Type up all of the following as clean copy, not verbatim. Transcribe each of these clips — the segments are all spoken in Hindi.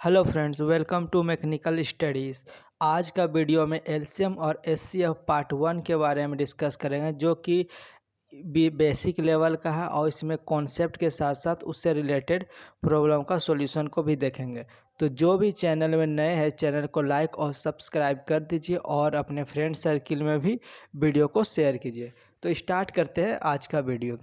Hello friends, welcome to mechanical studies. आज का वीडियो में एलसीएम और एचसीएफ पार्ट 1 के बारे में डिस्कस करेंगे, जो कि बेसिक लेवल का है और इसमें कॉन्सेप्ट के साथ साथ उससे रिलेटेड प्रॉब्लम का सॉल्यूशन को भी देखेंगे। तो जो भी चैनल में नए हैं, चैनल को लाइक और सब्सक्राइब कर दीजिए और अपने फ्रेंड सर्किल में भी वीडियो को शेयर कीजिए। तो स्टार्ट करते हैं आज का वीडियो।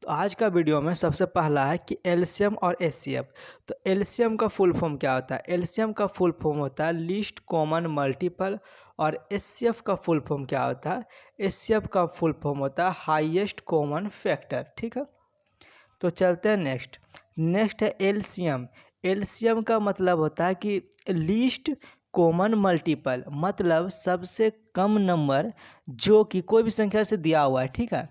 तो आज का वीडियो में सबसे पहला है कि एलसीएम और एचसीएफ। तो एलसीएम का फुल फॉर्म क्या होता है? एलसीएम का फुल फॉर्म होता है लीस्ट कॉमन मल्टीपल। और एचसीएफ का फुल फॉर्म क्या होता है? एचसीएफ का फुल फॉर्म होता है हाईएस्ट कॉमन फैक्टर। ठीक है, तो चलते हैं नेक्स्ट है एलसीएम। एलसीएम का मतलब होता है कि लीस्ट कॉमन मल्टीपल, मतलब सबसे कम नंबर जो कि कोई भी संख्या से दिया हुआ है। ठीक है,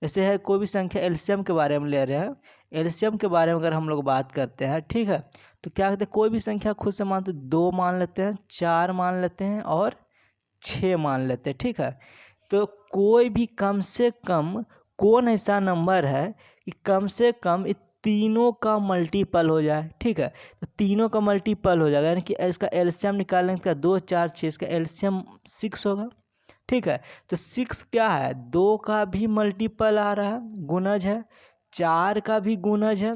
जैसे है कोई भी संख्या, एलसीएम के बारे में ले रहे हैं। एलसीएम के बारे में अगर हम लोग बात करते हैं, ठीक है, तो क्या कहते हैं, कोई भी संख्या खुद से मानते 2 मान लेते हैं, 4 मान लेते हैं और 6 मान लेते हैं। ठीक है, तो कोई भी कम से कम कौन ऐसा नंबर है कि कम से कम तीनों का मल्टीपल हो जाए। ठीक है, तो तीनों का मल्टीपल हो जाएगा, यानी कि इसका एलसीएम निकालने का 2 4 6, इसका एलसीएम 6 होगा। ठीक है, तो 6 क्या है? 2 का भी मल्टीपल आ रहा है, गुणज है, 4 का भी गुणज है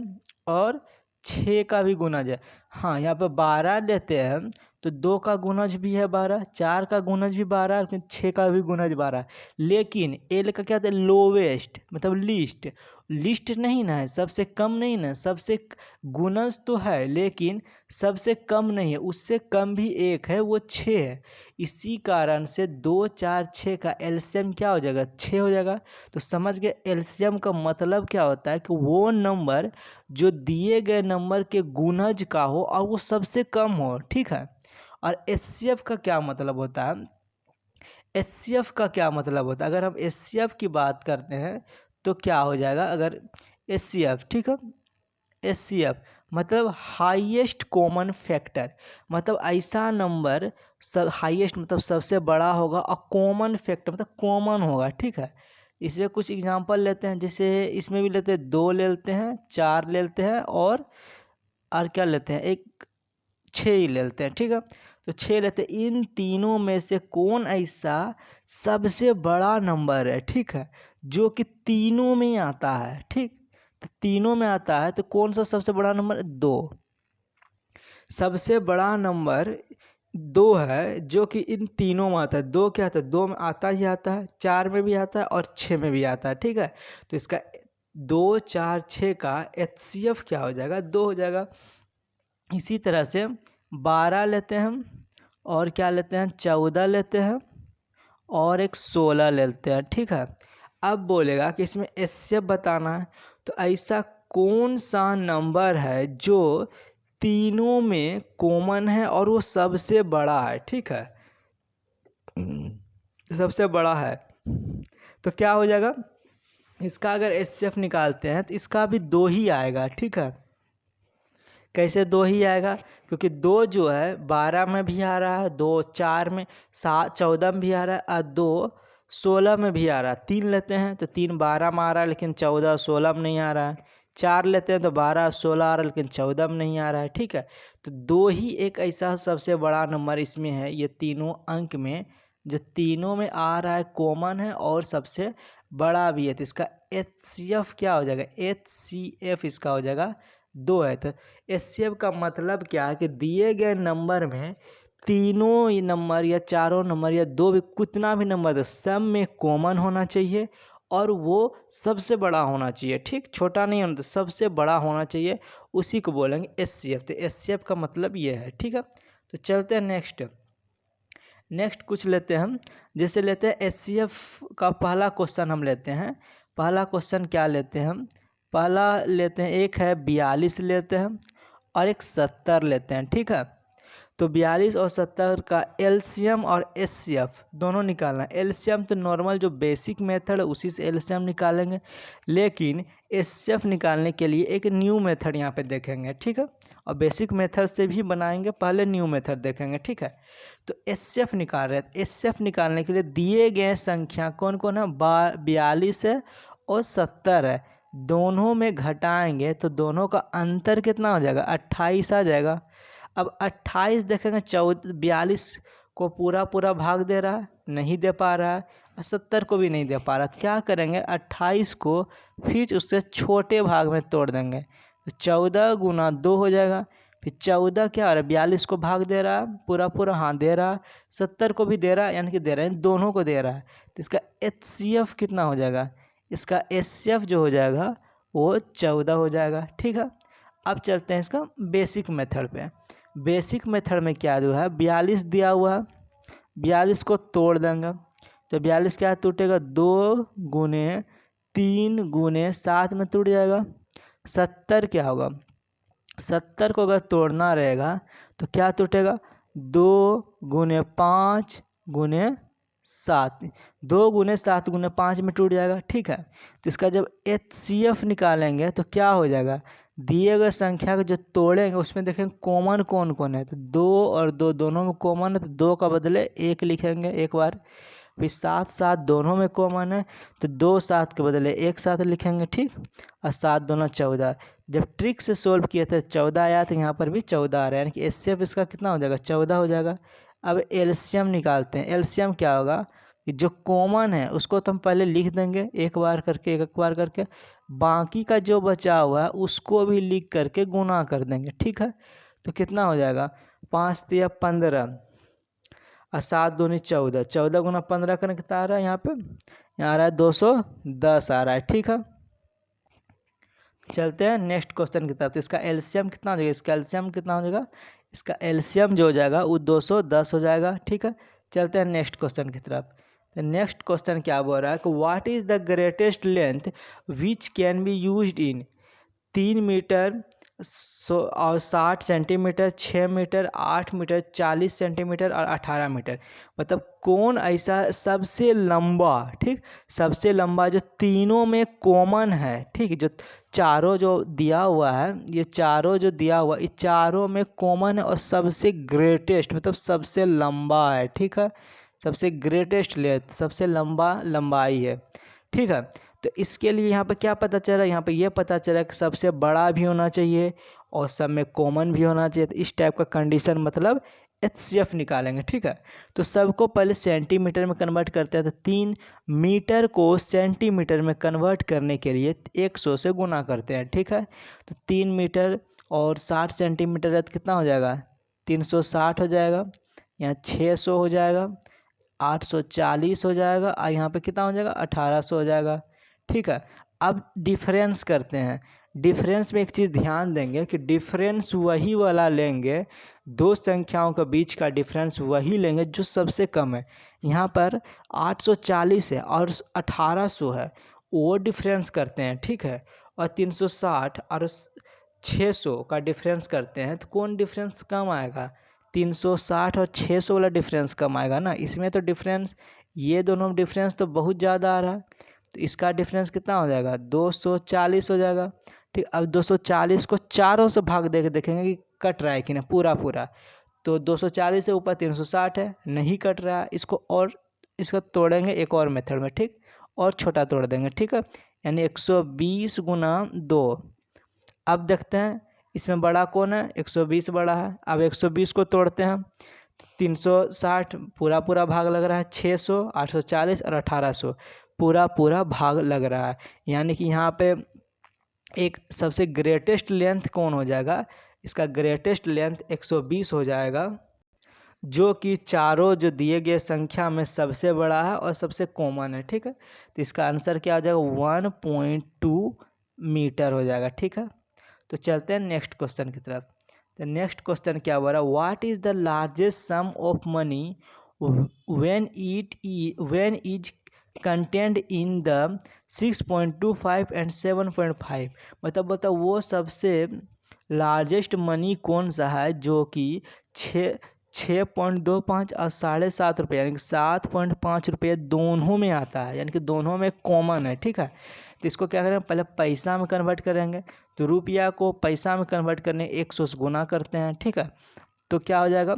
और 6 का भी गुणज है। हाँ, यहाँ पे 12 लेते हैं तो 2 का गुणज भी है 12, 4 का गुणज भी 12, लेकिन 6 का भी गुणज 12। लेकिन एल का क्या होता है? लोवेस्ट, मतलब लीस्ट। लिस्ट नहीं ना है, सबसे कम नहीं ना, सबसे गुणज तो है लेकिन सबसे कम नहीं है, उससे कम भी एक है, वो 6 है। इसी कारण से 2 4 6 का एलसीएम क्या हो जाएगा? 6 हो जाएगा। तो समझ गए एलसीएम का मतलब क्या होता है कि वो नंबर जो दिए गए नंबर के गुणज का हो और वो सबसे कम हो। ठीक है, और एचसीएफ का क्या मतलब होता है? एचसीएफ का क्या मतलब होता है? अगर हम एचसीएफ की बात करते हैं तो क्या हो जाएगा? अगर एचसीएफ, ठीक है, एचसीएफ मतलब हाईएस्ट कॉमन फैक्टर, मतलब ऐसा नंबर सब हाईएस्ट मतलब सबसे बड़ा होगा और कॉमन फैक्टर मतलब कॉमन होगा। ठीक है, इसमें कुछ एग्जांपल लेते हैं, जैसे इसमें भी लेते हैं 2 ले लेते हैं, 4 ले लेते हैं और क्या लेते हैं, एक 6 ही ले लेते हैं। ठीक है, तो 6 लेते हैं। इन तीनों में से कौन ऐसा सबसे बड़ा नंबर है? ठीक है, जो कि तीनों में आता है। ठीक, तो तीनों में आता है तो कौन सा सबसे बड़ा नंबर? 2। सबसे बड़ा नंबर 2 है, जो कि इन तीनों में आता है। 2 क्या आता है? 2 में आता ही आता है, 4 में भी आता है और 6 में भी आता है। ठीक है, तो इसका 2 4 6 का एचसीएफ क्या हो जाएगा? 2 हो जाएगा। इसी तरह से 12 लेते हैं हम, और क्या लेते हैं? 14 लेते हैं और एक 16 लेते हैं। ठीक है, अब बोलेगा कि इसमें एचसीएफ बताना है, तो ऐसा कौन सा नंबर है जो तीनों में कॉमन है और वो सबसे बड़ा है? ठीक है, सबसे बड़ा है, तो क्या हो जाएगा? इसका अगर एचसीएफ निकालते हैं तो इसका भी 2 ही आएगा। ठीक है, कैसे 2 ही आएगा? क्योंकि 2 जो है 12 में भी आ रहा है, 2 4 में, 7 14 में भी आ रहा है और 2 16 में भी आ रहा है। 3 लेते हैं तो 3 12 में आ रहा है लेकिन 14 16 में नहीं आ रहा है। 4 लेते हैं तो 12 16 आ रहा है लेकिन 14 में नहीं आ रहा है। ठीक है, तो 2 ही एक ऐसा सबसे बड़ा नंबर इसमें है, ये तीनों अंक में जो तीनों में आ रहा है, कॉमन है और सबसे बड़ा भी है। तो इसका एचसीएफ क्या हो जाएगा? एचसीएफ इसका हो जाएगा 2 है। तो एचसीएफ का मतलब क्या है कि दिए गए नंबर में तीनों ही नंबर या चारों नंबर या 2 भी, कितना भी नंबर है, सब में कॉमन होना चाहिए और वो सबसे बड़ा होना चाहिए। ठीक, छोटा नहीं होना, सबसे बड़ा होना चाहिए, उसी को बोलेंगे एचसीएफ। तो एचसीएफ का मतलब ये है। ठीक है, तो चलते हैं नेक्स्ट कुछ लेते हैं हम, जैसे लेते हैं एचसीएफ का पहला क्वेश्चन हम लेते हैं। पहला क्वेश्चन क्या लेते हैं हम? पहला लेते हैं, एक है 42 लेते हैं और एक 70 लेते हैं। ठीक है, तो 42 और 70 का एलसीएम और एचसीएफ दोनों निकालना है। एलसीएम तो नॉर्मल जो बेसिक मेथड है उसी से एलसीएम निकालेंगे, लेकिन एचसीएफ निकालने के लिए एक न्यू मेथड यहाँ पे देखेंगे। ठीक है, और बेसिक मेथड से भी बनाएंगे, पहले न्यू मेथड देखेंगे। ठीक है, तो एचसीएफ निकाल रहे हैं। एचसीएफ निकालने के लिए दिए गए संख्या कौन कौन है? 42 है और 70 है। दोनों में घटाएंगे तो दोनों का अंतर कितना हो जाएगा? 28 आ जाएगा। अब 28 देखेंगे 42 को पूरा पूरा भाग दे रहा है, नहीं दे पा रहा है, 70 को भी नहीं दे पा रहा। क्या करेंगे 28 को फिर उससे छोटे भाग में तोड़ देंगे, तो 14 गुना 2 हो जाएगा। फिर 14 क्या हो रहा है 42 को भाग दे रहा है पूरा पूरा, हाँ दे रहा है, 70 को भी दे रहा है, यानी कि दे रहा है, दोनों को दे रहा है। तो इसका HCF कितना हो जाएगा, इसका HCF जो हो जाएगा वो 14 हो जाएगा। ठीक है, अब चलते हैं इसका बेसिक मेथड पे। बेसिक मेथड में क्या जो है 42 दिया हुआ है, 42 को तोड़ देंगे तो 42 क्या टूटेगा 2 गुने 3 गुने 7 में टूट जाएगा। 70 क्या होगा, 70 को अगर तोड़ना रहेगा तो क्या टूटेगा 2 गुने 5 गुने 7, 2 गुने 7 गुने 5 में टूट जाएगा। ठीक है, तो इसका जब HCF निकालेंगे तो क्या हो जाएगा, दिए गए संख्या को जो तोड़ेंगे उसमें देखेंगे कॉमन कौन कौन है, तो 2 और 2 दोनों में कॉमन है, तो 2 का बदले 1 लिखेंगे एक बार। फिर 7 7 दोनों में कॉमन है, तो 2 7 के बदले 1 7 लिखेंगे। ठीक, और 7 दोनों 14। जब ट्रिक से सोल्व किए थे 14 आया, तो यहाँ पर भी 14 आ रहा है, यानी कि HCF इसका कितना हो जाएगा 14 हो जाएगा। अब एलसीएम निकालते हैं। एलसीएम क्या होगा कि जो कॉमन है उसको तो हम पहले लिख देंगे एक बार करके, एक बार करके, बाकी का जो बचा हुआ है उसको भी लिख करके गुना कर देंगे। ठीक है, तो कितना हो जाएगा 5 तिया 15 और 7 दूनी 14, 14 गुना 15 करने कितना आ रहा है, यहाँ पे यहाँ आ रहा है 210 आ रहा है। ठीक है, चलते हैं नेक्स्ट क्वेश्चन की तरफ। तो इसका एलसीएम कितना हो जाएगा, इसका एलसीएम कितना हो जाएगा, इसका एलसीएम जो हो जाएगा वो 210 हो जाएगा। ठीक है, चलते हैं नेक्स्ट क्वेश्चन की तरफ। तो नेक्स्ट क्वेश्चन क्या बोल रहा है कि what is the greatest length which can be used in 3 metre और 60 सेंटीमीटर, 6 मीटर, 8 मीटर, 40 सेंटीमीटर और 18 मीटर। मतलब कौन ऐसा सबसे लंबा, ठीक, सबसे लंबा जो तीनों में कॉमन है, ठीक, जो चारों जो दिया हुआ है, ये चारों जो दिया हुआ ये चारों में कॉमन है और सबसे ग्रेटेस्ट मतलब सबसे लंबा है। ठीक है, सबसे ग्रेटेस्ट लेंथ, सबसे लंबा लंबाई है। ठीक है, तो इसके लिए यहाँ पे क्या पता चला, यहाँ पे ये पता चला कि सबसे बड़ा भी होना चाहिए और सब में कॉमन भी होना चाहिए। तो इस टाइप का कंडीशन मतलब HCF निकालेंगे। ठीक है, तो सबको पहले सेंटीमीटर में कन्वर्ट करते हैं, तो 3 मीटर को सेंटीमीटर में कन्वर्ट करने के लिए 100 से गुना करते हैं। ठीक है, तो 3 मीटर और 60 सेंटीमीटर है तो कितना हो जाएगा 360 हो जाएगा, यहाँ 600 हो जाएगा, 840 हो जाएगा और यहाँ पे कितना हो जाएगा 1800 हो जाएगा। ठीक है, अब डिफरेंस करते हैं। डिफरेंस में एक चीज़ ध्यान देंगे कि डिफरेंस वही वाला लेंगे, दो संख्याओं के बीच का डिफरेंस वही लेंगे जो सबसे कम है। यहाँ पर 840 है और 1800 है, वो डिफरेंस करते हैं। ठीक है, और 360 और 600 का डिफरेंस करते हैं, तो कौन डिफरेंस कम आएगा, 360 और 600 वाला डिफरेंस कम आएगा ना। इसमें तो डिफरेंस, ये दोनों डिफरेंस तो बहुत ज़्यादा आ रहा है, तो इसका डिफरेंस कितना हो जाएगा 240 हो जाएगा। ठीक, अब 240 को चारों से भाग दे के देखेंगे कि कट रहा है कि ना पूरा पूरा, तो 240 से ऊपर 360 है, नहीं कट रहा है, इसको और इसका तोड़ेंगे एक और मेथड में। ठीक, और छोटा तोड़ देंगे। ठीक है, यानी 120 गुना 2। अब देखते हैं इसमें बड़ा कौन है, 120 बड़ा है। अब 120 को तोड़ते हैं, 360 पूरा पूरा भाग लग रहा है, 600, 840 और 1800 पूरा पूरा भाग लग रहा है। यानी कि यहाँ पे एक सबसे ग्रेटेस्ट लेंथ कौन हो जाएगा, इसका ग्रेटेस्ट लेंथ 120 हो जाएगा, जो कि चारों जो दिए गए संख्या में सबसे बड़ा है और सबसे कॉमन है। ठीक है, तो इसका आंसर क्या हो जाएगा 1.2 मीटर हो जाएगा। ठीक है, तो चलते हैं नेक्स्ट क्वेश्चन की तरफ। तो नेक्स्ट क्वेश्चन क्या बोल रहा है, what is the largest sum of money when is content in the 6.25 and 7.5। मतलब बताओ वो सबसे लार्जेस्ट मनी कौन सा है जो कि 6.25 और 7.5 रुपये यानी कि 7.5 रुपये दोनों में आता है, यानी कि दोनों में कॉमन है। ठीक है, तो इसको क्या करेंगे पहले पैसा में कन्वर्ट करेंगे, तो रुपया को पैसा में कन्वर्ट करने 100 से गुना करते हैं। ठीक है, तो क्या हो जाएगा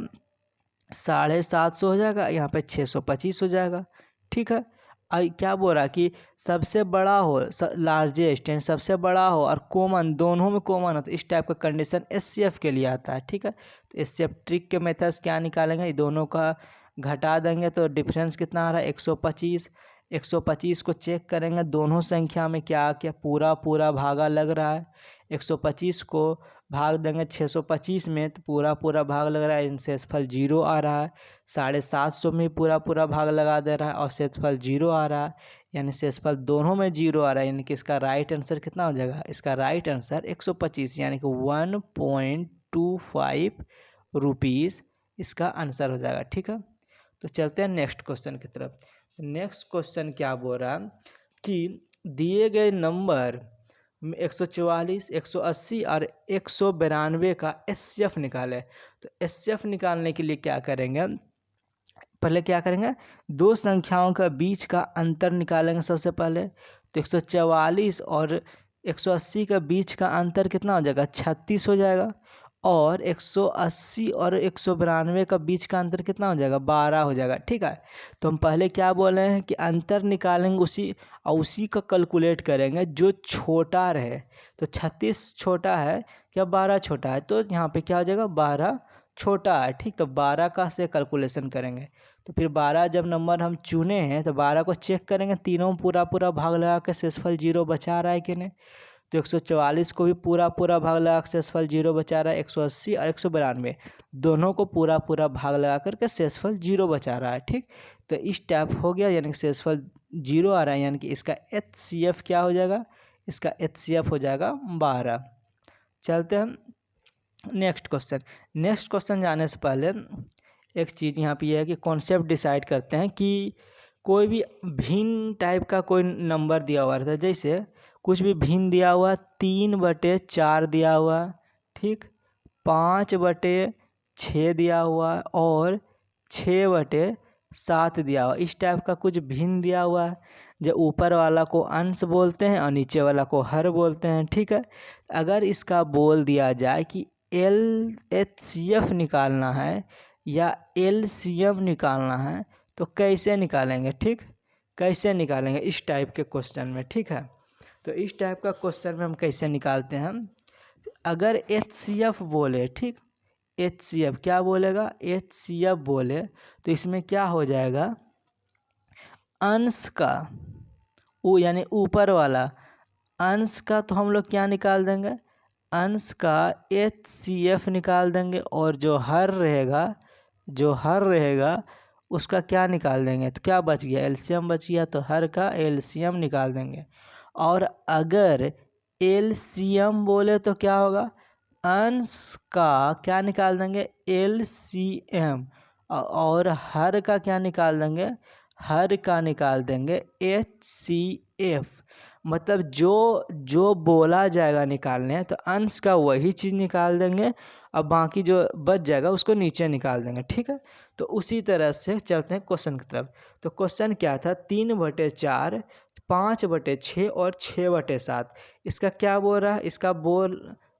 750 हो जाएगा, यहाँ पे 625 हो जाएगा। ठीक है, क्या बोल रहा है कि सबसे बड़ा हो, लार्जेस्ट यानी सबसे बड़ा हो और कॉमन, दोनों में कॉमन हो, तो इस टाइप का कंडीशन एचसीएफ के लिए आता है। ठीक है, तो एचसीएफ ट्रिक के मेथड्स क्या निकालेंगे, ये दोनों का घटा देंगे तो डिफरेंस कितना आ रहा है 125। 125 को चेक करेंगे दोनों संख्या में क्या क्या पूरा पूरा भागा लग रहा है। 125 को भाग देंगे 625 में तो पूरा पूरा भाग लग रहा है, शेषफल 0 आ रहा है। 750 में पूरा पूरा भाग लगा दे रहा है और शेषफल 0 आ रहा है, यानी शेषफल दोनों में 0 आ रहा है, यानी कि इसका राइट आंसर कितना हो जाएगा, इसका राइट आंसर 125 यानी कि 1.25 रुपीज़ इसका आंसर हो जाएगा। ठीक है, तो चलते हैं नेक्स्ट क्वेश्चन की तरफ। नेक्स्ट क्वेश्चन क्या बोल रहा है कि दिए गए नंबर 144, 180 और 192 का एचसीएफ निकाले। तो एचसीएफ निकालने के लिए क्या करेंगे, पहले क्या करेंगे, दो संख्याओं का बीच का अंतर निकालेंगे सबसे पहले। तो 144 और 180 का बीच का अंतर कितना हो जाएगा, 36 हो जाएगा। और 180 और 192 का बीच का अंतर कितना हो जाएगा, 12 हो जाएगा। ठीक है, तो हम पहले क्या बोले हैं कि अंतर निकालेंगे उसी का कैलकुलेट करेंगे जो छोटा रहे। तो 36 छोटा है क्या 12 छोटा है, तो यहाँ पे क्या हो जाएगा 12 छोटा है। ठीक, तो 12 का से कैलकुलेशन करेंगे। तो फिर 12 जब नंबर हम चुने हैं तो 12 को चेक करेंगे, तीनों पूरा पूरा भाग लगा के शेषफल 0 बचा रहा है कि नहीं। तो 144 को भी पूरा पूरा भाग लगा के शेषफल 0 बचा रहा है। 180 और 192 दोनों को पूरा पूरा भाग लगा करके शेषफल 0 बचा रहा है। ठीक, तो इस टाइप हो गया, यानी कि शेषफल 0 आ रहा है, यानी कि इसका एचसीएफ क्या हो जाएगा, इसका एचसीएफ हो जाएगा 12। चलते हैं नेक्स्ट क्वेश्चन। नेक्स्ट क्वेश्चन जाने से पहले एक चीज़ यहाँ पे यह है कि कॉन्सेप्ट डिसाइड करते हैं कि कोई भी भिन्न टाइप का कोई नंबर दिया हुआ रहता है, जैसे कुछ भी भिन्न दिया हुआ 3/4 दिया हुआ, ठीक, 5/6 दिया हुआ और 6/7 दिया हुआ, इस टाइप का कुछ भिन्न दिया हुआ है। जो ऊपर वाला को अंश बोलते हैं और नीचे वाला को हर बोलते हैं। ठीक है, अगर इसका बोल दिया जाए कि एचसीएफ निकालना है या एलसीएम निकालना है तो कैसे निकालेंगे, ठीक, कैसे निकालेंगे इस टाइप के क्वेश्चन में। ठीक है, तो इस टाइप का क्वेश्चन में हम कैसे निकालते हैं, अगर एचसीएफ बोले, ठीक, एचसीएफ क्या बोलेगा, एचसीएफ बोले तो इसमें क्या हो जाएगा, अंश का यानी ऊपर वाला अंश का तो हम लोग क्या निकाल देंगे, अंश का एचसीएफ निकाल देंगे, और जो हर रहेगा उसका क्या निकाल देंगे, तो क्या बच गया, एलसीएम बच गया, तो हर का एलसीएम निकाल देंगे। और अगर एलसीएम बोले तो क्या होगा, अंश का क्या निकाल देंगे, एलसीएम, और हर का क्या निकाल देंगे, हर का निकाल देंगे एचसीएफ। मतलब जो बोला जाएगा निकालने तो अंश का वही चीज़ निकाल देंगे और बाकी जो बच जाएगा उसको नीचे निकाल देंगे। ठीक है, तो उसी तरह से चलते हैं क्वेश्चन की तरफ। तो क्वेश्चन क्या था, 3/4, 5/6 और 6/7, इसका क्या बोल रहा है, इसका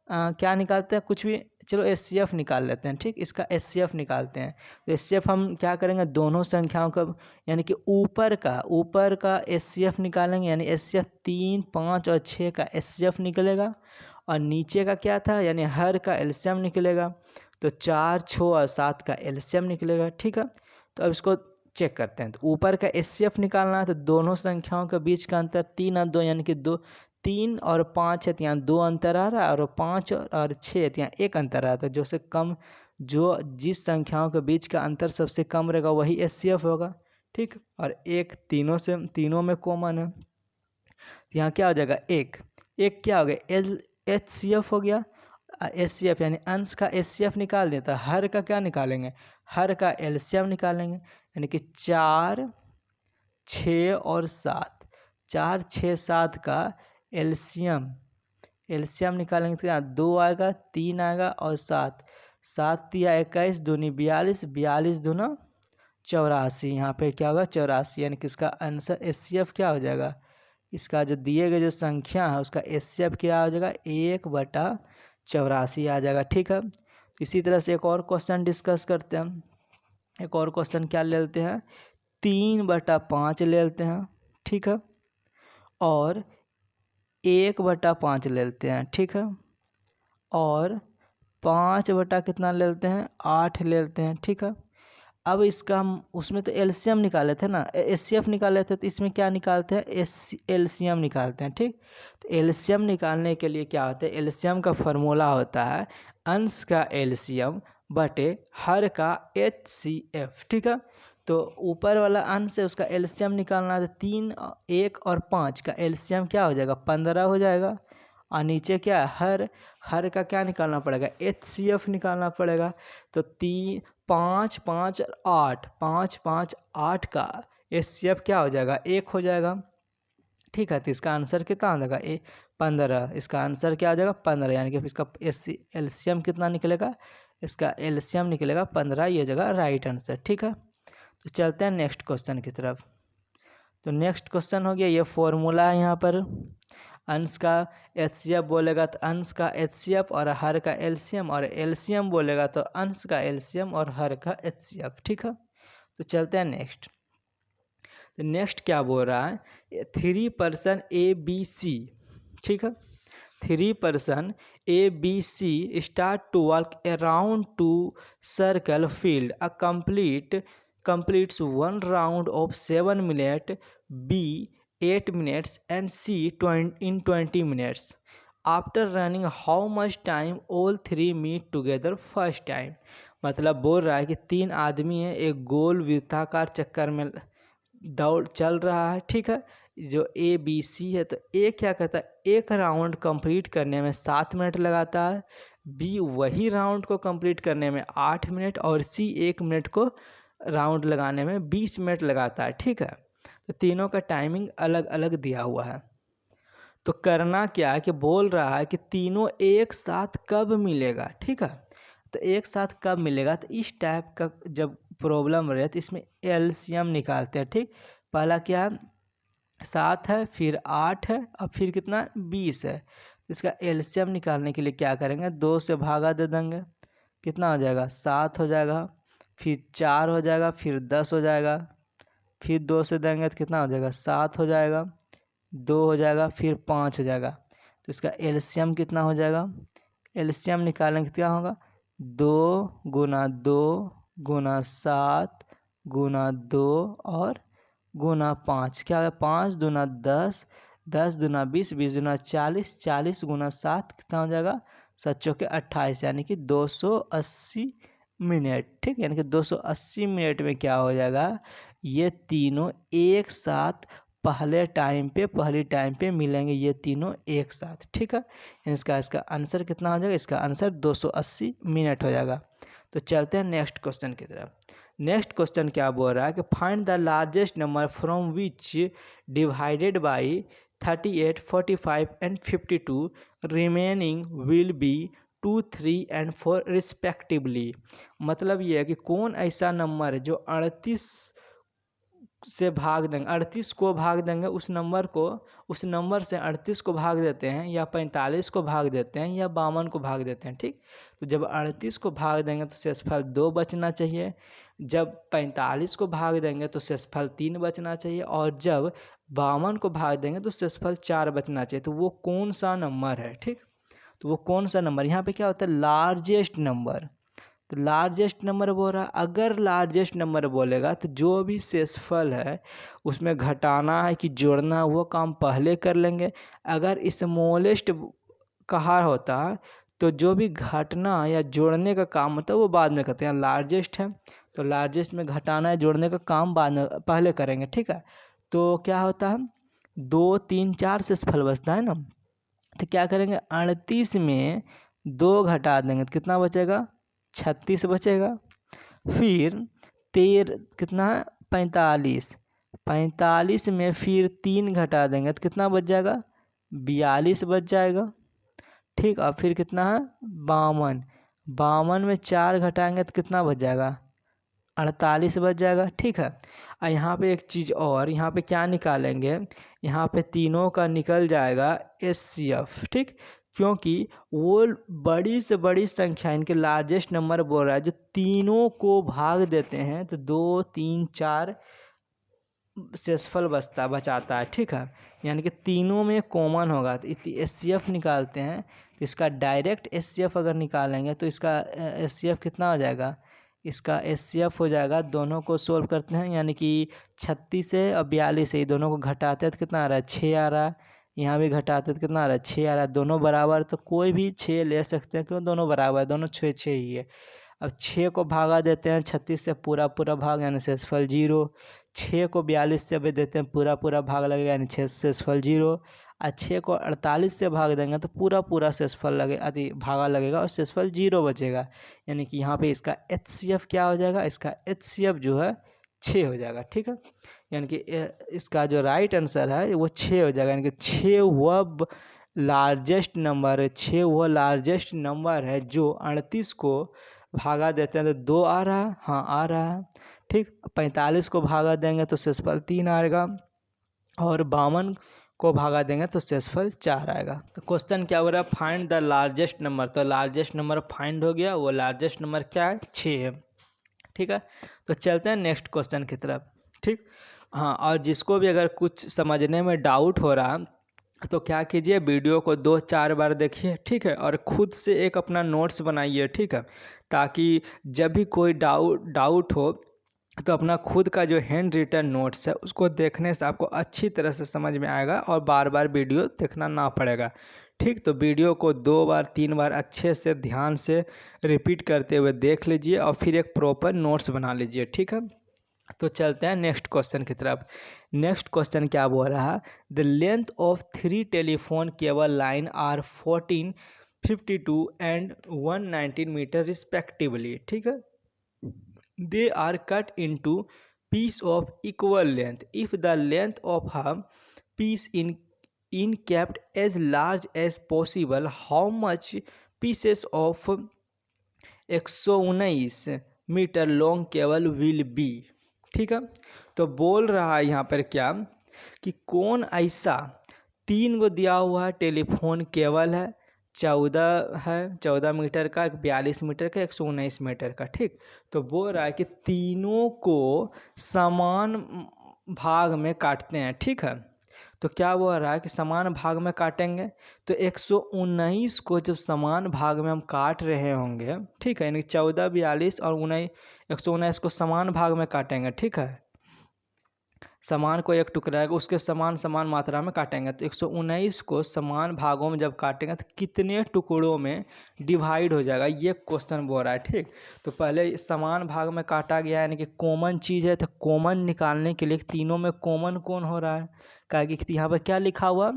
क्या निकालते हैं, कुछ भी, चलो एचसीएफ निकाल लेते हैं। ठीक, इसका एचसीएफ निकालते हैं। तो एचसीएफ हम क्या करेंगे, दोनों संख्याओं का यानी कि ऊपर का एचसीएफ निकालेंगे, यानी एचसीएफ 3, 5 और 6 का एचसीएफ निकलेगा, और नीचे का क्या था, यानी हर का एलसीएम निकलेगा। तो 4, 6 और 7 का एलसीएम निकलेगा। ठीक है, तो अब इसको चेक करते हैं। तो ऊपर का एचसीएफ निकालना है तो दोनों संख्याओं के बीच का अंतर 3 और 2, यानी कि 3 और 5 है तो यहाँ 2 अंतर आ रहा है, और 5 और 6 है तो यहाँ 1 अंतर आ रहा है। तो जो से कम जिस संख्याओं के बीच का अंतर सबसे कम रहेगा वही एचसीएफ होगा। ठीक, और एक तीनों में कॉमन है, तो यहाँ क्या हो जाएगा, एक क्या हो गया, एचसीएफ हो गया। एचसीएफ यानी अंश का एचसीएफ निकाल देता, हर का क्या निकालेंगे, हर का एलसीएम निकालेंगे, यानी कि 4, 6 और 7, 4, 6, 7 का एलसीएम निकालेंगे तो यहाँ 2 आएगा, 3 आएगा और 7, 7 या 21 दूनी 42, 42 दूना 84, यहाँ पे क्या होगा 84, यानी कि इसका आंसर एचसीएफ क्या हो जाएगा, इसका जो दिए गए जो संख्या है उसका एचसीएफ क्या हो जाएगा, 1/84 आ जाएगा। ठीक है, इसी तरह से एक और क्वेश्चन डिस्कस करते हैं। एक और क्वेश्चन क्या ले लेते हैं, 3/5 ले लेते हैं। ठीक है, और 1/5 ले लेते हैं, ठीक है, और 5 बटा कितना ले लेते हैं, 8 ले लेते हैं, ठीक है। अब इसका हम उसमें तो एलसीएम निकाले थे ना, एचसीएफ निकाले थे, तो इसमें क्या निकालते हैं, एलसीएम निकालते हैं, ठीक। तो एलसीएम निकालने के लिए क्या होता है, एलसीएम का फार्मूला होता है अंश का एलसीएम बटे हर का एचसीएफ, ठीक है। तो ऊपर वाला अंश है उसका एलसीएम निकालना है, तो 3, 1 और 5 का एलसीएम क्या हो जाएगा, 15 हो जाएगा। और नीचे क्या है, हर का क्या निकालना पड़ेगा, एचसीएफ निकालना पड़ेगा। तो 5, 5 और 8, 5, 5, 8 का एचसीएफ क्या हो जाएगा, 1 हो जाएगा, ठीक है। तो इसका आंसर कितना हो जाएगा, 15। इसका आंसर क्या हो जाएगा, 15, यानी कि इसका एलसीएम कितना निकलेगा, इसका एलसीएम निकलेगा 15, ये जगह राइट आंसर, ठीक है। तो चलते हैं नेक्स्ट क्वेश्चन की तरफ। तो नेक्स्ट क्वेश्चन हो गया, ये फॉर्मूला है यहाँ पर, अंश का एचसीएफ बोलेगा तो अंश का एचसीएफ और हर का एलसीएम, और एलसीएम बोलेगा तो अंश का एलसीएम और हर का एचसीएफ, ठीक है। तो चलते हैं नेक्स्ट। तो नेक्स्ट क्या बोल रहा है, 3 पर्सन ABC, ठीक है, 3 person ABC start to work around to circle field a completes one round of 7 minutes, B 8 minutes and C in 20 minutes. After running how much time all 3 meet together first time? मतलब बोल रहा है कि 3 आदमी हैं, एक गोल वृत्ताकार चक्कर में दौड़ चल रहा है, ठीक है, जो ABC है। तो ए क्या कहता है, एक राउंड कंप्लीट करने में 7 मिनट लगाता है, बी वही राउंड को कंप्लीट करने में 8 मिनट, और सी 1 मिनट को राउंड लगाने में 20 मिनट लगाता है, ठीक है। तो तीनों का टाइमिंग अलग अलग दिया हुआ है। तो करना क्या है कि बोल रहा है कि तीनों एक साथ कब मिलेगा, ठीक है। तो एक साथ कब मिलेगा, तो इस टाइप का जब प्रॉब्लम रहे तो इसमें एलसीएम निकालते हैं, ठीक। पहला क्या है, 7 है, फिर 8 है, और फिर कितना 20 है। इसका एलसीएम निकालने के लिए क्या करेंगे, 2 से भागा दे देंगे, कितना हो जाएगा, 7 हो जाएगा, फिर 4 हो जाएगा, फिर 10 हो जाएगा, फिर 2 से देंगे तो कितना हो जाएगा, 7 हो जाएगा, 2 हो जाएगा, फिर 5 हो जाएगा। तो इसका एलसीएम कितना हो जाएगा, एलसीएम निकालेंगे क्या होगा, 2 गुना 2 गुना 7 गुना 2 और गुना 5, क्या है, 5 दूना 10, 10 दूना 20, 20 दूना 40, 40 गुना 7 कितना हो जाएगा, 7 चौके 28, यानी कि 280 मिनट, ठीक है। यानी कि 280 मिनट में क्या हो जाएगा, ये तीनों एक साथ पहली टाइम पे मिलेंगे, ये तीनों एक साथ, ठीक है। इसका आंसर कितना हो जाएगा, इसका आंसर 280 मिनट हो जाएगा। तो चलते हैं नेक्स्ट क्वेश्चन की तरफ। नेक्स्ट क्वेश्चन क्या बोल रहा है कि find the largest number from which divided by 38, 45 and 52 remaining will be 2, 3 and 4 respectively. मतलब ये है कि कौन ऐसा नंबर है जो 38 से भाग देंगे, 38 को भाग देंगे, उस नंबर से 38 को भाग देते हैं, या 45 को भाग देते हैं, या 52 को भाग देते हैं, ठीक। तो जब 38 को भाग देंगे तो शेषफल 2 बचना चाहिए, जब 45 को भाग देंगे तो शेषफल 3 बचना चाहिए, और जब 52 को भाग देंगे तो शेषफल 4 बचना चाहिए। तो वो कौन सा नंबर है, ठीक। तो वो कौन सा नंबर, यहाँ पे क्या होता है, लार्जेस्ट नंबर। तो लार्जेस्ट नंबर बोल रहा है, अगर लार्जेस्ट नंबर बोलेगा तो जो भी शेषफल है उसमें घटाना है कि जोड़ना है वो काम पहले कर लेंगे। अगर स्मॉलेस्ट कहा होता तो जो भी घटना या जोड़ने का काम होता है वो बाद में करते हैं। लार्जेस्ट है तो लार्जेस्ट में घटाना है जोड़ने का काम बाद में पहले करेंगे, ठीक है। तो क्या होता है, 2, 3, 4 शेषफल बचता है ना, तो क्या करेंगे, 38 में 2 घटा देंगे तो कितना बचेगा, 36 बचेगा। फिर 13 कितना है, 45, 45 में फिर 3 घटा देंगे तो कितना बच जाएगा, 42 बच जाएगा, ठीक। और फिर कितना है, 52, 52 में 4 घटाएंगे तो कितना बच जाएगा, 48 बच जाएगा, ठीक है। और यहाँ पे एक चीज़ और, यहाँ पे क्या निकालेंगे, यहाँ पे तीनों का निकल जाएगा एचसीएफ, ठीक। क्योंकि वो बड़ी से बड़ी संख्या, इनके लार्जेस्ट नंबर बोल रहा है जो तीनों को भाग देते हैं, तो 2, 3, 4 शेषफल बचाता है, ठीक है। यानी कि तीनों में कॉमन होगा तो HCF निकालते हैं, तो इसका डायरेक्ट HCF अगर निकालेंगे तो इसका HCF कितना हो जाएगा, इसका HCF हो जाएगा, दोनों को सोल्व करते हैं यानी कि 36 से और 42 से, दोनों को घटाते हैं तो कितना आ रहा है, 6 आ रहा है। यहाँ भी घटाते हैं तो कितना आ रहा है, 6 आ रहा है। दोनों बराबर तो कोई भी 6 ले सकते हैं, क्यों, दोनों बराबर है, दोनों 6 6 ही है। अब 6 को भागा देते हैं 36 से, पूरा पूरा भाग यानी शेषफल 0। 6 को 42 से भी देते हैं, पूरा पूरा भाग लगेगा यानी शेषफल 0। और 6 को 48 से भाग देंगे तो पूरा पूरा शेषफल लगे भागा लगेगा और शेषफल 0 बचेगा। यानी कि यहाँ पे इसका HCF क्या हो जाएगा, इसका HCF जो है 6 हो जाएगा, ठीक है। यानी कि इसका जो राइट आंसर है वो 6 हो जाएगा। यानी कि 6 वह लार्जेस्ट नंबर है, 6 वह लार्जेस्ट नंबर है जो 38 को भागा देते हैं तो 2 आ रहा है, हाँ आ रहा है, ठीक। 45 को भागा देंगे तो शेषफल 3 आएगा और 52 को भागा देंगे तो शेषफल 4 आएगा। तो क्वेश्चन क्या हो रहा है, फाइंड द लार्जेस्ट नंबर। तो लार्जेस्ट नंबर फाइंड हो गया, वो लार्जेस्ट नंबर क्या है, 6 है, ठीक है। तो चलते हैं नेक्स्ट क्वेश्चन की तरफ, ठीक। हाँ, और जिसको भी अगर कुछ समझने में डाउट हो रहा तो क्या कीजिए, वीडियो को 2-4 बार देखिए, ठीक है, और खुद से एक अपना नोट्स बनाइए, ठीक है, ताकि जब भी कोई डाउट हो तो अपना खुद का जो हैंड रिटन नोट्स है उसको देखने से आपको अच्छी तरह से समझ में आएगा और बार बार वीडियो देखना ना पड़ेगा, ठीक। तो वीडियो को 2 बार 3 बार अच्छे से ध्यान से रिपीट करते हुए देख लीजिए और फिर एक प्रॉपर नोट्स बना लीजिए, ठीक है। तो चलते हैं नेक्स्ट क्वेश्चन की तरफ। नेक्स्ट क्वेश्चन क्या बोल रहा है, the length of 3 telephone cable line are 14, 52 and 119 metre respectively, ठीक है। They are cut into piece of equal length if the length of a piece in kept as large as possible, how much pieces of 119 metre long cable will be, ठीक है। तो बोल रहा है यहाँ पर क्या कि कौन ऐसा 3 गो दिया हुआ है टेलीफोन केबल है, 14 मीटर का, 42 मीटर का, 119 मीटर का, ठीक। तो बोल रहा है कि तीनों को समान भाग में काटते हैं, ठीक है। तो क्या बोल रहा है कि समान भाग में काटेंगे, तो 119 को जब समान भाग में हम काट रहे होंगे, ठीक है, यानी 14, 42 और 119 को समान भाग में काटेंगे, ठीक है। समान को एक टुकड़ा है उसके समान समान मात्रा में काटेंगे, तो 119 को समान भागों में जब काटेंगे तो कितने टुकड़ों में डिवाइड हो जाएगा, ये क्वेश्चन बोल रहा है, ठीक। तो पहले समान भाग में काटा गया यानी कि कॉमन चीज़ है, तो कॉमन निकालने के लिए तीनों में कॉमन कौन हो रहा है, क्या कि यहाँ पर क्या लिखा हुआ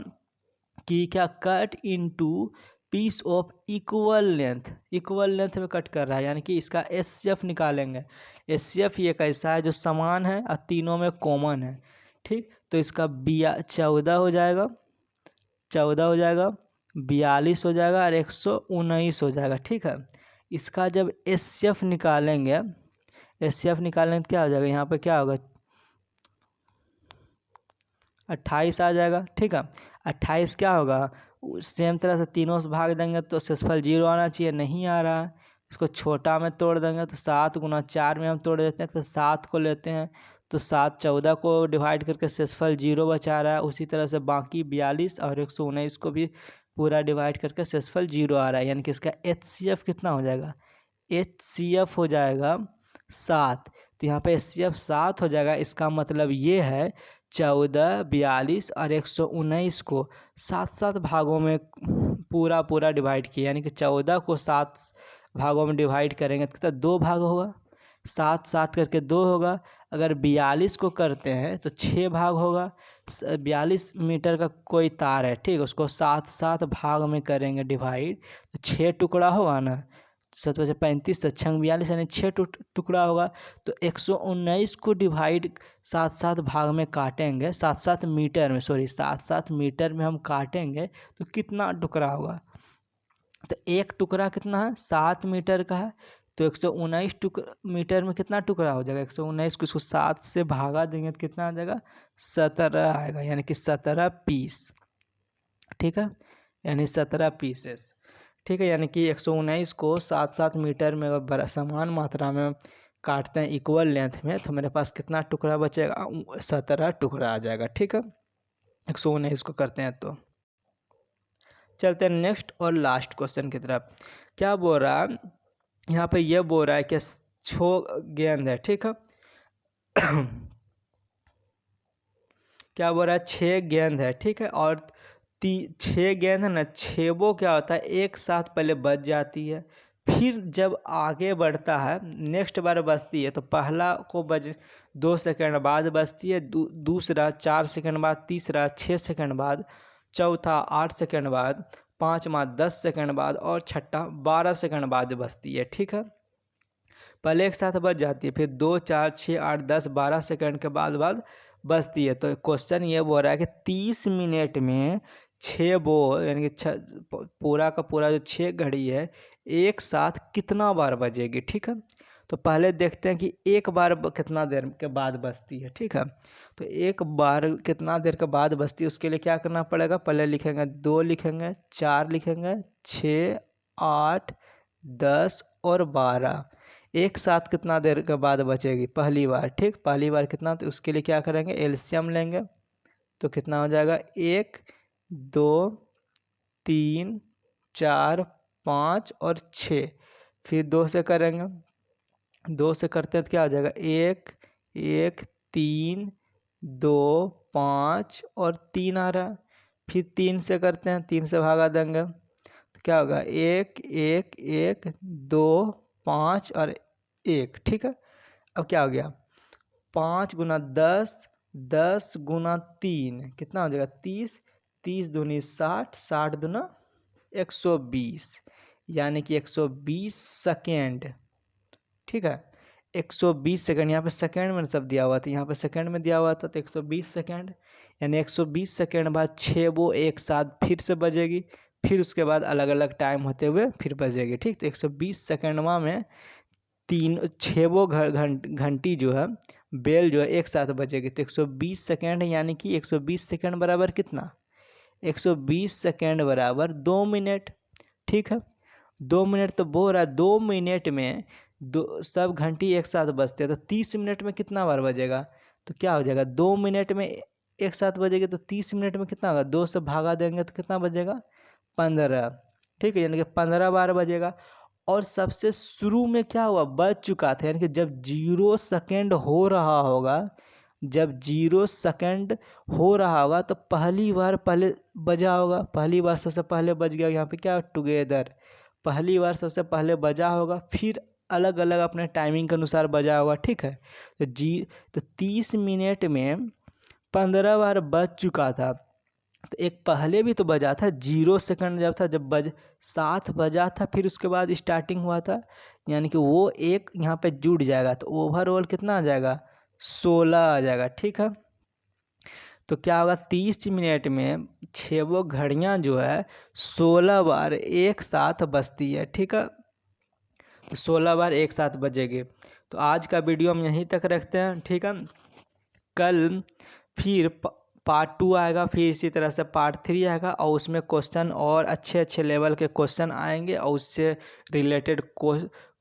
कि क्या, cut into piece of equal length में कट कर रहा है, यानी कि इसका HCF निकालेंगे। HCF ये कैसा है, जो समान है और तीनों में कॉमन है, ठीक। तो इसका 14 हो जाएगा, 42 हो जाएगा और 119 हो जाएगा, ठीक है। इसका जब HCF निकालेंगे तो क्या हो जाएगा, यहाँ पे क्या होगा, 28 आ जाएगा, ठीक है। 28 क्या होगा, सेम तरह से तीनों से भाग देंगे तो शेषफल 0 आना चाहिए, नहीं आ रहा है। इसको छोटा में तोड़ देंगे तो 7 गुना 4 में हम तोड़ देते हैं तो 7 को लेते हैं, तो 7 14 को डिवाइड करके शेषफल 0 बचा रहा है। उसी तरह से बाकी 42 और 119 को भी पूरा डिवाइड करके शेषफल 0 आ रहा है, यानी कि इसका HCF कितना हो जाएगा, HCF हो जाएगा 7। तो यहाँ पे HCF 7 हो जाएगा। इसका मतलब ये है 14, 42 और 119 को 7-7 भागों में पूरा डिवाइड किया, यानी कि 14 को 7 भागों में डिवाइड करेंगे तो कितना, 2 भाग होगा, 7-7 करके 2 होगा। अगर 42 को करते हैं तो 6 भाग होगा। 42 मीटर का कोई तार है, ठीक, उसको 7-7 भाग में करेंगे डिवाइड तो 6 टुकड़ा होगा ना, 7 बचे 35, तो 6 42 यानी 6 टुकड़ा होगा। तो 119 को डिवाइड 7-7 भाग में काटेंगे, 7-7 मीटर में, 7-7 मीटर में हम काटेंगे तो कितना टुकड़ा होगा, तो एक टुकड़ा कितना है, 7 मीटर का है, तो 119 मीटर में कितना टुकड़ा हो जाएगा, 119 को इसको 7 से भागा देंगे तो कितना आ जाएगा, 17 आएगा, यानी कि 17 पीस, ठीक है, यानी 17 पीसेस, ठीक है। यानी कि 119 को 7-7 मीटर में अगर समान मात्रा में काटते हैं इक्वल लेंथ में तो मेरे पास कितना टुकड़ा बचेगा, 17 टुकड़ा आ जाएगा। ठीक है, 119 को करते हैं तो चलते हैं नेक्स्ट और लास्ट क्वेश्चन की तरफ। क्या बोल रहा है यहाँ पे, ये बोल रहा है कि 6 गेंद है। ठीक है क्या बोल रहा है, 6 गेंद है। ठीक है, और 6 गेंद है ना, 6 वो क्या होता है एक साथ पहले बज जाती है, फिर जब आगे बढ़ता है नेक्स्ट बार बजती है तो पहला को 2 सेकंड बाद बजती है, दूसरा 4 सेकंड बाद, तीसरा 6 सेकंड बाद, चौथा 8 सेकंड बाद, पाँचवा 10 सेकंड बाद और छठा 12 सेकंड बाद बजती है। ठीक है, पहले एक साथ बज जाती है, फिर 2 4 6 8 10 12 सेकंड के बाद बजती है। तो क्वेश्चन ये बोल रहा है कि 30 मिनट में 6 बो यानी कि पूरा का पूरा जो 6 घड़ी है एक साथ कितना बार बजेगी। ठीक है, तो पहले देखते हैं कि एक बार कितना देर के बाद बजती है। ठीक है, तो एक बार कितना देर के बाद बजती है उसके लिए क्या करना पड़ेगा, पहले लिखेंगे 2 लिखेंगे, 4 लिखेंगे, 6 8 10 और 12 एक साथ कितना देर के बाद बचेगी पहली बार। ठीक, पहली बार कितना, तो उसके लिए क्या करेंगे, एलसीएम लेंगे तो कितना हो जाएगा 1 2 3 4 5 और 6, फिर 2 से करेंगे, 2 से करते हैं तो क्या हो जाएगा 1 1 3 2 5 और 3 आ रहा है, फिर 3 से करते हैं, 3 से भागा देंगे तो क्या होगा 1 1 1 2 5 और 1। ठीक है, अब क्या हो गया 5 गुना 10, 10 गुना 3 कितना हो जाएगा 30, 30 दूनी 60, 60 दूना 120 यानी कि 120 सेकेंड। ठीक है, 120 सेकेंड, यहाँ पे सेकेंड में सब दिया हुआ था, यहाँ पे सेकेंड में दिया हुआ था तो 120 सेकेंड यानी 120 सेकेंड बाद 6 वो एक साथ फिर से बजेगी, फिर उसके बाद अलग अलग टाइम होते हुए फिर बजेगी। ठीक, तो 120 सेकेंडवा में 6 वो घंटी जो है बेल जो है एक साथ बजेगी, तो 120 सेकेंड यानी कि 120 सेकेंड बराबर कितना, 120 सेकेंड बराबर 2 मिनट। ठीक है, 2 मिनट तो बोल रहा है 2 मिनट में सब घंटी एक साथ बजते हैं, तो 30 मिनट में कितना बार बजेगा, तो क्या हो जाएगा 2 मिनट में एक साथ बजेगी तो 30 मिनट में कितना होगा, 2 से भागा देंगे तो कितना बजेगा 15। ठीक है, यानी कि 15 बार बजेगा। और सबसे शुरू में क्या हुआ, बज चुका था, यानी कि जब 0 सेकेंड हो रहा होगा, जब 0 सेकेंड हो रहा होगा तो पहली बार पहले बजा होगा, पहली बार सबसे पहले बज गया, यहाँ पे क्या टुगेदर पहली बार सबसे पहले बजा होगा, फिर अलग अलग अपने टाइमिंग के अनुसार बजा होगा। ठीक है, तो 30 मिनट में 15 बार बज चुका था, तो एक पहले भी तो बजा था 0 सेकंड जब था, जब 7 बजा था, फिर उसके बाद स्टार्टिंग हुआ था, यानी कि वो एक यहाँ पे जुड़ जाएगा तो ओवरऑल कितना आ जाएगा 16 आ जाएगा। ठीक है, तो क्या होगा 30 मिनट में 6 वो घड़ियाँ जो है 16 बार एक साथ बजती है। ठीक है, तो 16 बार एक साथ बजेगी। तो आज का वीडियो हम यहीं तक रखते हैं। ठीक है, कल फिर पार्ट 2 आएगा, फिर इसी तरह से पार्ट 3 आएगा और उसमें क्वेश्चन और अच्छे अच्छे लेवल के क्वेश्चन आएंगे और उससे रिलेटेड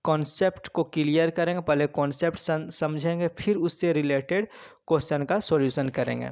कॉन्सेप्ट को क्लियर करेंगे। पहले कॉन्सेप्ट समझेंगे, फिर उससे रिलेटेड क्वेश्चन का सॉल्यूशन करेंगे।